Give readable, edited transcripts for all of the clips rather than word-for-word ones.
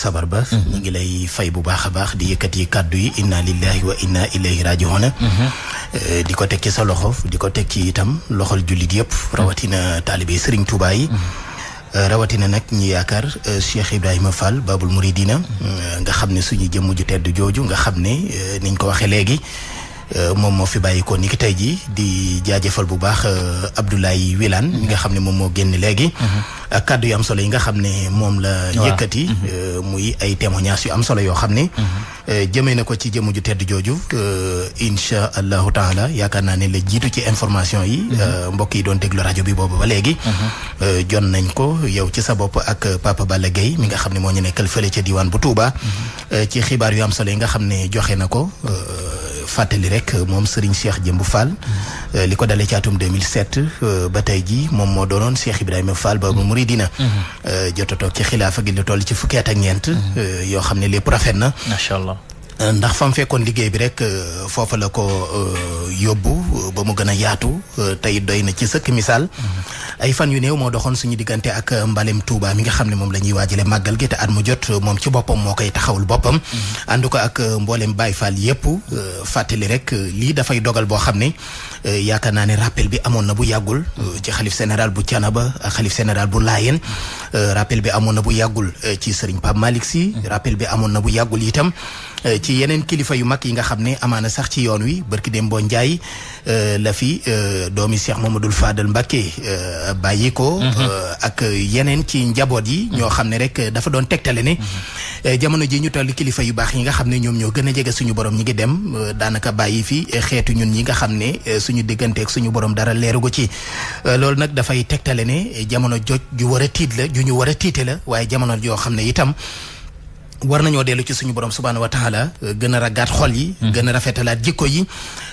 sabar ba ñu ngi lay fay bu baax a baax di yëkkati kàddu yi inna lillahi wa inna ilayhi raji'un di ko teg ci sa loxo di ko teg ci itam loxol jullit yëpp rawatina taalibe Serigne Touba yi rawatina nag ñi yaakaar Cheikh Ibrahima Fall Babul Mouridina nga xam ne suñu jëmm ju tedd jooju nga xam ne niñ ko waxee léegi moom moo fi bàyyi ko ni ki tey ji di jaajëfal bu baax Abdoulaye Wilane mi nga xam ne moom moo génn léegi ak kàddu yu am solo yi nga xam ne moom la yëkkati muy ay témoignages yu am solo yoo xam ne jëmee na ko ci jëmm ju tedd jooju incha allahu taala yaakaar naa ne la jiitu ci information yi mbokk yi doon déglu rajo bi boobu ba léegi jon nañ ko yow ci sa bopp ak Papa Balla Gueye mi nga xam ne moo ñu nekkal fële ca diwaan bu Touba ci xibaar yu am solo yi nga xam ne joxe na ko fàttali rek moom Serigne Cheikh Jëmb Fall li ko dalee ci atum 2007 ba tey ji moom moo doonoon Cheikh Ibrahima Fall Babul Mouridina jot a toog ci xilaafa gi lu toll ci fukki at ak ñeent yoo xam ne lépp rafet na macha allah ndax fa mu fekkoon liggéey bi rek foofa la ko yóbbu ba mu gën a yaatu tey doy na ci sëkk misaal ay fan yu néew moo doxoon suñu diggante ak mbalem Touba mi nga xam ne moom la ñuy waajale màggal gi te at mu jot moom ci boppam moo koy taxawul boppam ànd ko ak mboolem Baye Fall yépp fàttali rek lii dafay dogal boo xam ne yaakaar naa ne rappel bi amoon na bu yàggul ci xalif général bu Thiénaba ak xalif général bu Laayeen rappel bi amoon na bu yàggul ci Serigne Pape Malick Sy rappel bi amoon na bu yàggul itam ci yeneen kilifa yu mag yi nga xam ne amaana sax ci yoon wi barki Dembo Njaay la fi doomi Cheikh Mamadou Fadal Mbacké bàyyi ko ak yeneen ci njaboot yi ñoo xam ne rek dafa doon tegtale ne jamono ji ñu toll kilifa yu baax yi nga xam ne ñoom ñoo gën a jege suñu borom ñi ngi dem daanaka bàyyi fi xeetu ñun ñi nga xam ne suñu digganteeg suñu borom dara leerugo ci loolu nag dafay tegtale ne jamono joj ju war a tiit la ju ñu war a tiite la waaye jamono joo xam ne itam war nañoo dellu ci suñu borom subhaanahu wa taala gën a raggaat xol yi gën a rafetalaat jikko yi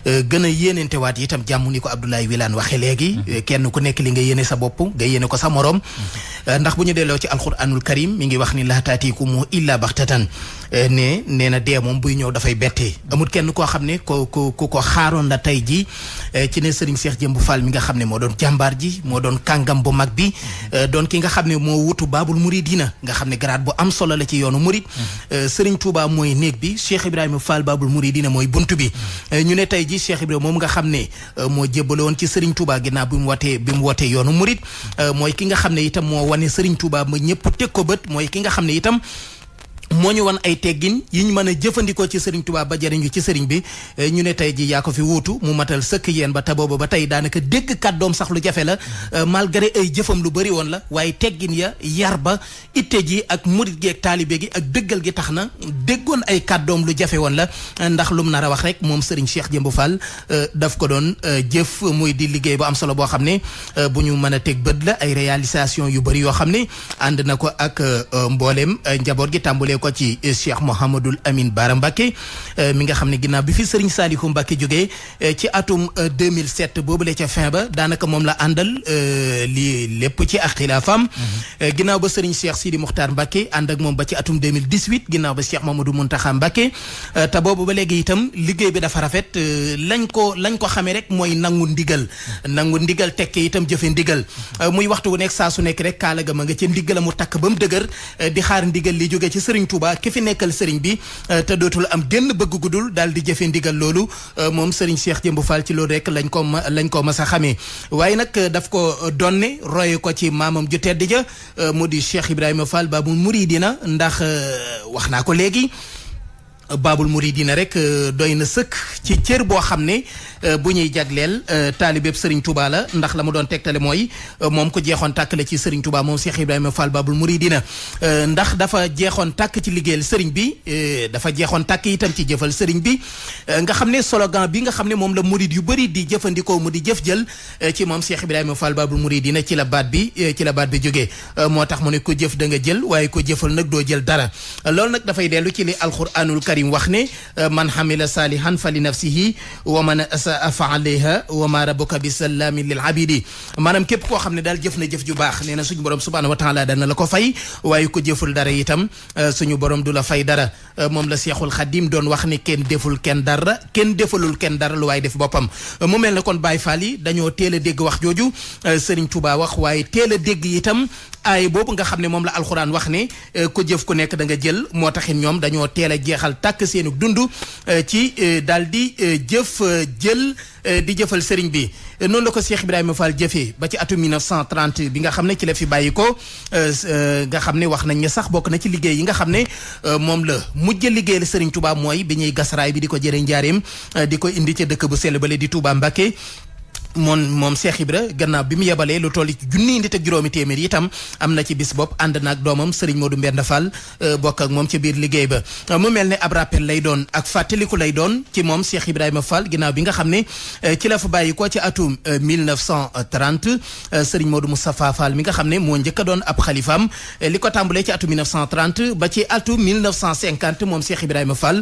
gën a yéenentewaat itam jàmm ni ko Abdoulaye Wilane waxe léegi kenn ku nekk li nga yéene sa bopp nga yéene ko sa morom ndax bu ñu delloo ci alquranul karim mi ngi wax ni laa taatiikumu illa baxtatan nee na dee moom buy ñëw dafay bettee amul kenn koo xam ne ko xaaroon la tey ji ci ne Serigne Cheikh Jëmb Fall mi nga xam ne moo doon jàmbaar ji moo doon kàngam bu mag bi doon ki nga xam ne moo wutu Babul Mouridina nga xam ne grade bu am solo la ci yoonu murid Serigne Touba mooy néeg bi Cheikh Ibrahima Fall Babul Mouridina mooy bunt bi ñu ne tey ji Cheikh Ibrahima moom nga xam ne moo jébbale woon ci Serigne Touba ginnaaw bi mu wootee yoonu murid mooy ki nga xam ne itam moo wane Serigne Touba ma ñëpp teg ko bët mooy ki nga xam ne itam moo ñu wan ay teggin yi ñu mën a jëfandikoo ci Serigne Touba ba jariñu ci Serigne bi ñu ne tey ji yaa ko fi wuutu mu matal sëkk yéen ba te booba ba tey daanaka dégg kàddoom sax lu jafe la malgré ay jëfam lu bëri woon la waaye teggin ya yar ba itte ji ak murit gi ak taalibe gi ak dëggal gi tax na déggoon ay kàddoom lu jafe woon la ndax lu mu nar a wax rek moom Serigne Cheikh Jëmb Fall daf ko doon jëf muy di liggéey bu am solo boo xam ne bu ñu mën a teg bët la ay réalisation yu bëri yoo xam ne ànd na ko ak mbooleem njaboot gi tàmbalee ko ci Cheikh Mouhamadoul Amine Bara Mbacké mi nga xam ne ginnaaw bi fi Serigne Saliou Mbacké jógee ci atum 2007 boobule ca fin ba daanaka moom la àndal lii lépp ci ak xilaafam ginnaaw ba Serigne Cheikh Sidi Mokhtar Mbacké ànd ak moom ba ci atum 2018 ginnaaw ba Cheikh Mamadou Mountakha Mbacké te boobu ba léegi itam liggéey bi dafa rafet lañ ko xamee rek mooy nangu ndigal tekke itam jëfe ndigal muy waxtu wu nekk saa su nekk rek kaala ga ma nga ca ndigal mu takk ba mu dëgër di xaar ndigal li jóge ci Serigne Touba ki fi nekkal Serigne bi te dootul am genn bëgg gudul daal di jëfe ndigal loolu moom Serigne Cheikh Jëmb Fall ci loolu rek lañ ko mas a xamee waaye nag daf ko donne roye ko ci maamam ju tedd ja mu di Cheikh Ibrahima Fall Babul Mouridina ndax wax naa ko léegi Babul Mouridina rek doy na sëkk ci cër boo xam ne bu ñuy jagleel taalibeb Serigne Touba la ndax la mu doon tegtale mooy moom ko jeexoon tàkk la ci Serigne Touba moom Cheikh Ibrahima Fall Babul Mouridina ndax dafa jeexoon tàkk ci liggéeyal Serigne bi dafa jeexoon tàkk itam ci jëfal Serigne bi nga xam ne slogan bi nga xam ne moom la murid yu bëri di jëfandikoo mu di jëf jël ci moom Cheikh Ibrahima Fall Babul Mouridina ci la baat bi jógee moo tax mu ne ko jëf da nga jël waaye ko jëfal nag doo jël dara loolu nag dafay dellu ci li alquranul karim karim wax ne man hamila salihan fa li nafsihi wa man asaa fa alayha wa ma rabbuka bi sallamin lil abidi maanaam képp koo xam ne daal jëf na jëf ju baax nee na suñu borom subhanahu wa taala dana la ko fay waaye ko jëful dara itam suñu borom du la fay dara moom la Seexul Xadim doon wax ne kenn deful kenn dara kenn defalul kenn dara lu waaye def boppam mu mel ne kon Baay Faal yi dañoo teel a dégg wax jooju Serigne Touba wax waaye teel a dégg itam aay boobu nga xam ne moom la alxuraan wax ne ko jëf ku nekk da nga jël moo taxit ñoom dañoo teel a jeexal tàkk seenu dund ci daal di jëf jël di jëfal sëriñ bi noonu la ko Cheikh Ibrahima Fall jëfee ba ci atum 1930 bi nga xam ne ci la fi bàyyi ko nga xam ne wax nañ ne sax bokk na ci liggéey yi nga xam ne moom la mujj liggéeyal sëriñ Touba mooy bi ñuy gasaraay bi di ko jëre njaareem di ko indi ca dëkk bu sell bale di Touba Mbacké moom Cheikh Ibra gannaaw bi mu yebalee lu toll ci junniy nit ak juróomi téeméer itam am na ci bis bopp ànd naag doomam Serigne Modou Mbenda Fall bokk ak moom ca biir liggéey ba mu mel ne ab rappel lay doon ak fàttaliku lay doon ci moom Cheikh Ibrahima Fall ginnaaw bi nga xam ne ci la fa bàyyi ko ci atum 1930 Serigne Modou Moustapha Fall mi nga xam ne moo njëkk a doon ab xalifaam li ko tàmbalee ci atum 1930 ba ci atum 1950 moom Cheikh Ibrahima Fall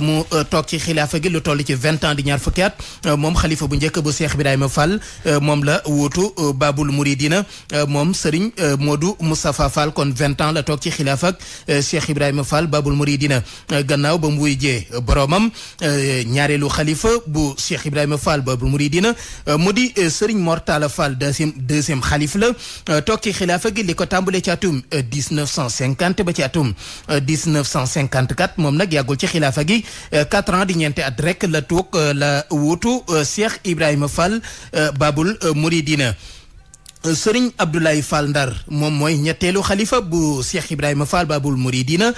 mu toog ci xilaafa gi lu toll ci 20 ans di ñaar fukki at moom xalifa bu njëkk bu Cheikh Ibrahima Fall moom la wuutu Babul Mouridina moom Serigne Modou Moustapha Fall kon 20 ans la toog ci xilaaf ak Cheikh Ibrahima Fall Babul Mouridina gannaaw ba mu wuy jee boromam ñaareelu xalifa bu Cheikh Ibrahima Fall Babul Mouridina mu di Serigne Mortala Fall deuxième xalif la toog ci xilaafa gi li ko tàmbalee ci atum 1950 ba ci atum 1954 moom nag yàggul ci xilaafa gi 4 ans di ñeenti at rek la toog la wuutu Cheikh Ibrahima Fall Babul Mouridina Sëriñ Abdoulaye Fall Ndar moom mooy ñetteelu xalifa bu Cheikh Ibrahima Fall Babul Mouridina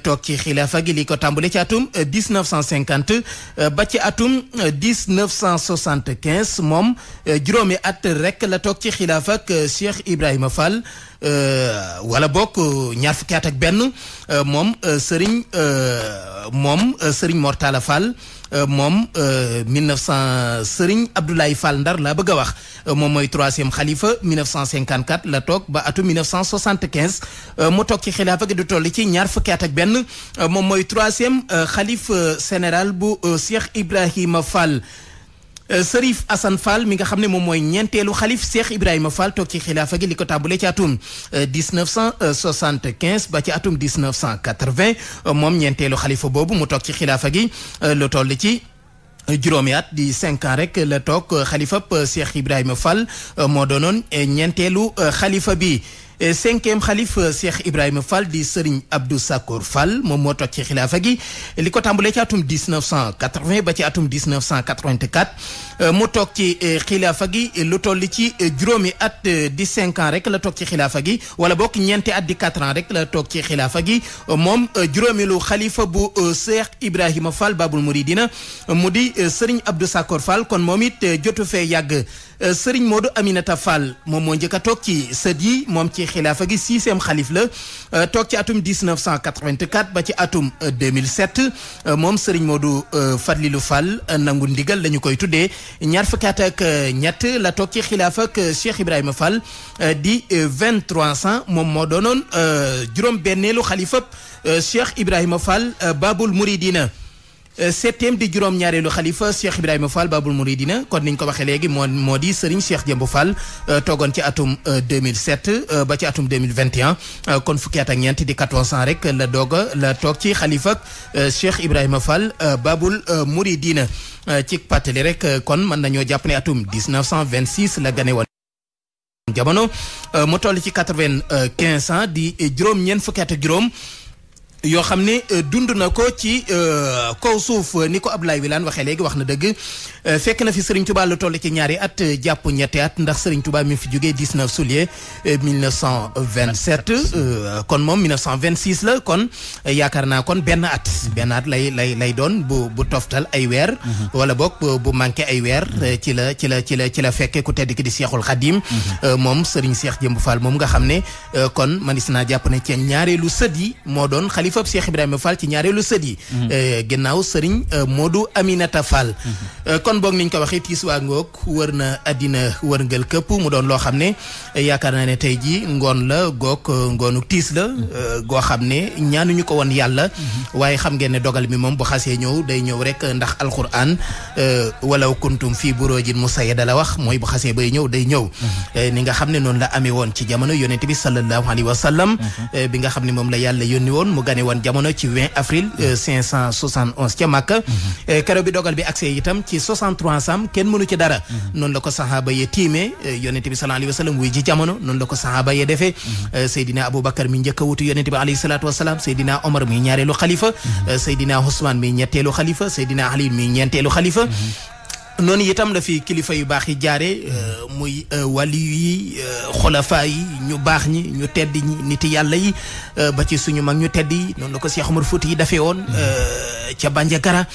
toog ci xilaafa gi li ko tàmbale ci atum 1950 ba ci atum 1975 moom juróomi at rek la toog ci xilaafa ak Cheikh Ibrahima Fall wala bokk ñaar fukki at ak benn moom Sëriñ Mortala Fall moom 1900 Serigne Abdoulaye Fall Ndar laa bëgg a wax moom mooy troisième xalifa 1954 la toog ba atum 1975 mu toog ci xilaafa gi du toll ci ñaar fukki at ak benn moom mooy troisième xalif général bu Cheikh Ibrahima Fall. Serif Assane Fall mi nga xam ne moom mooy ñeenteelu xalif Cheikh Ibrahima Fall toog ci xilaafa gi li ko tàmbalee ci atum 1975 ba ci atum 1980 moom ñeenteelu xalifa boobu mu toog ci xilaafa gi lu toll ci juróomi at di 5 ans rek la toog xalifab Cheikh Ibrahima Fall moo doonoon ñeenteelu xalifa bi. Cinquième xalif Cheikh Ibrahima Fall di Serigne Abdou Sakour Fall moom moo toog ci xilaafa gi li ko tàmbalee ci atum 1980 ba ci atum 1984 mu toog ci xilaafa gi lu toll ci juróomi at di 5 ans rek la toog ci xilaafa gi wala bokk ñeenti at di 4 ans rek la toog ci xilaafa gi moom juróomeelu xalifa bu Cheikh Ibrahima Fall Babul Mouridina mu di Serigne Abdou Sakour Fall kon moom it jotu fee yàgg Serigne Modou Aminata Fall moom moo njëkk a toog ci sët yi moom ci xilaafa gi 6e xalif la toog ci atum 1984 ba ci atum 2007 moom Serigne Modou Fadlilou Fall nangu ndigal la ñu koy tuddee ñaar fukki at ak ñett la toog ci xilaafa ak Cheikh Ibrahima Fall di 23 ans moom moo doonoon juróom-benneelu xalifab Cheikh Ibrahima Fall Babul Mouridina. Septième di juróom-ñaareelu xalifa Cheikh Ibrahima Fall Babul Mouridina kon niñ ko waxee léegi moo di Serigne Cheikh Jëmb Fall toogoon ci atum 2007 ba ci atum 2021 kon fukki at ak ñeent di 14 ans rek la toog ci xalifa Cheikh Ibrahima Fall Babul Mouridina ci pàttali rek kon mën nañoo jàpp ne atum 1926 la gane woon jamono mu toll ci 95 ans di juróom-ñeent fukki at ak juróom yoo xam ne dund na ko ci kaw suuf ni ko Abdoulaye Wilane waxee léegi wax na dëgg fekk na fi Serigne Touba lu toll ci ñaari at jàpp ñetti at ndax Serigne Touba mi fi jógee 19 juillet 1927 kon moom 1926 la kon yaakaar naa kon benn at lay doon bu toftal ay weer. wala boog bu manqué ay weer ci la fekke ku tedd ki di Cheikhul Khadim moom Serigne Cheikh Jëmb Fall moom nga xam ne kon manis naa jàpp ne ci ñaareelu sët yi moo doon xalifa xalifab Cheikh Ibrahima Fall ci ñaareelu sët yi ginnaaw Serigne Modou Aminata Fall kon boog niñ ko waxee tiis waa ngoog wër na àddina wërngal këpp mu doon loo xam ne yaakaar naa ne tey ji ngoon la goog ngoonu tiis la goo xam ne ñaanuñu ko woon yàlla waaye xam ngeen ne dogal mi moom bu xasee ñëw day ñëw rek ndax alquran walaw kuntum fii buroojin musayyada la wax mooy bu xasee bay ñëw day ñëw ni nga xam ne noonu la amee woon ci jamono yonent bi sallallahu alayhi wa sallam bi nga xam ne moom la yàlla yónni woon mu gane woon jamono ci 20 avril 571 ca Makka keroog bi dogal bi accès itam ci 63 sam kenn mënu ci dara noonu la ko sahaaba ye tiimee yonent bi sallallahu alayhi wa sallam wuy ji jamono noonu la ko sahaaba ye defee Seydina Aboubacar mi njëkk a wutu yonent bi alayhi salaatu wasalaam Seydina Omar mi ñaareelu xalifa Seydina Ousmane mi ñetteelu xalifa Seydina Ali mi ñeenteelu xalifa noonu itam la fi kilifa yu baax yi jaare muy wali yi xulafa yi ñu baax ñi ñu tedd ñi niti yàlla yi ba ci suñu mag ñu tedd yi noonu la ko Cheikh Omar Fouti yi dafee woon ca Bandiagara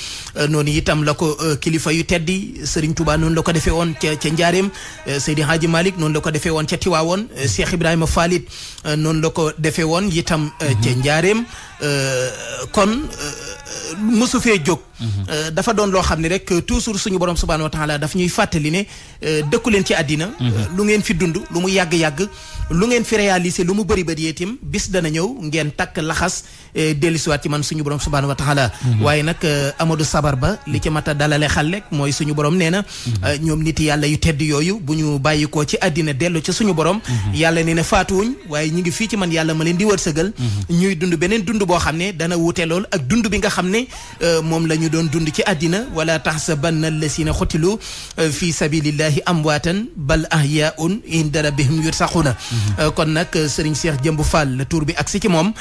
noonu itam la ko kilifa yu teddi Serigne Touba noonu la ko defee woon ca Njaareem Seydi Hadji Malick noonu la ko defee woon ca Tiwaawoon Cheikh Ibrahima Falit noonu la ko defee woon itam ca Njaareem kon mosu fee jóg dafa doon loo xam ne rek toujours suñu borom subhanahu wa taala daf ñuy fàttali ne dëkku leen ci àddina lu ngeen fi dund lu mu yàgg-yàgg lu ngeen fi réaliser lu mu bëri bëri itam bis dana ñëw ngeen takk laxas dellusiwaat ci man suñu borom subhanahu wa taala waaye nag Amadou Sabar ba li ci mat a dalale xal rek mooy suñu borom nee na ñoom nit yàlla yu tedd yooyu bu ñu bàyyikoo ci àddina dellu ci suñu borom yàlla nee na faatuwuñ waaye ñi ngi fii ci man yàlla ma leen di wërsëgal ñuy dund beneen dund boo xam ne dana wuute lool ak dund bi nga xam ne moom la ñu doon dund ci àddina wala tahsabanna allasina xutilu fi sabilillahi amwaatan bal ahyaun inda rabbihim yursaquna kon nag Serigne Cheikh Jëmb Fall la tur bi agsi ci moom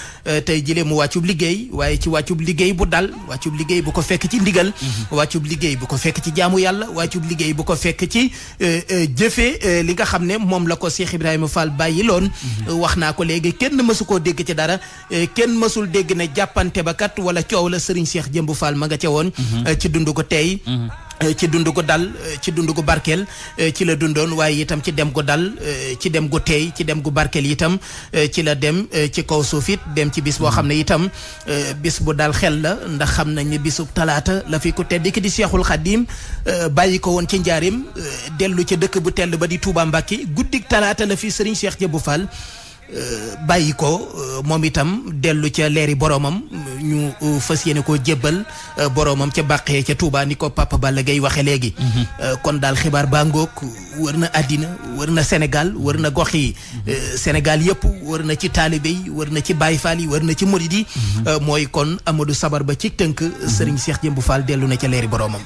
tey jëlee mu wàccub liggéey waaye ci wàccub liggéey bu dal wàccub liggéey bu ko fekk ci ndigal wàccub liggéey bu ko fekk ci jaamu yàlla wàccub liggéey bu ko fekk ci jëfe li nga xam ne moom la ko Cheikh Ibrahima Fall bàyyi loon wax naa ko léegi kenn mësu koo dégg ci dara kenn mësul dégg ne jàppante ba kat wala coow la Serigne Cheikh Jëmb Fall ma nga ca woon ci dund ko tey ci dund gu dal ci dund gu barkeel ci la dundoon waaye itam ci dem gu dal ci dem gu teey ci dem gu barkeel itam ci la dem ci kaw suuf it dem ci bis boo xam ne itam bis bu dal xel la ndax xam nañ ne bisub talaata la fi ko tedd ki di Cheikhul Khadim bàyyi ko woon ci njaarim dellu ca dëkk bu tell ba di Touba Mbacké guddik talaata la fi Serigne Cheikh Jëmb Fall bàyyi ko moom itam dellu ca leeri boromam ñu fas yéene koo jébbal boromam ca bàqee ca Touba ni ko Papa Balla Gaye waxe léegi kon daal xibaar baa ngoog wër na àddina wër na Sénégal wër na gox yi Sénégal yëpp wër na ci taalibe yi wër na ci Baye Fall yi wër na ci murid yi mooy kon Amadou Sabar ba ci tënk Serigne Cheikh Jëmb Fall dellu na ca leeri boromam